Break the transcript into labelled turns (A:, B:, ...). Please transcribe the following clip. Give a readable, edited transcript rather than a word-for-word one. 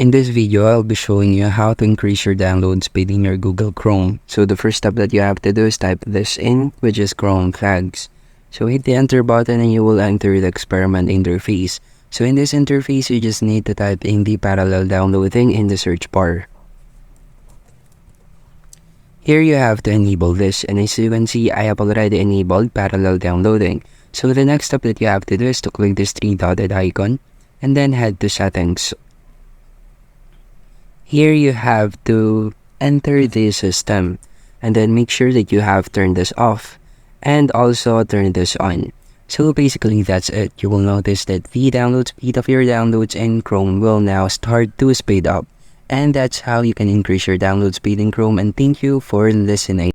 A: In this video, I'll be showing you how to increase your download speed in your Google Chrome. So the first step that you have to do is type this in, which is Chrome flags. So hit the enter button and you will enter the experiment interface. So in this interface, you just need to type in the parallel downloading in the search bar. Here you have to enable this, and as you can see, I have already enabled parallel downloading. So the next step that you have to do is to click this three-dotted icon and then head to settings. Here you have to enter the system and then make sure that you have turned this off and also turn this on. So basically that's it. You will notice that the download speed of your downloads in Chrome will now start to speed up. And that's how you can increase your download speed in Chrome, and thank you for listening.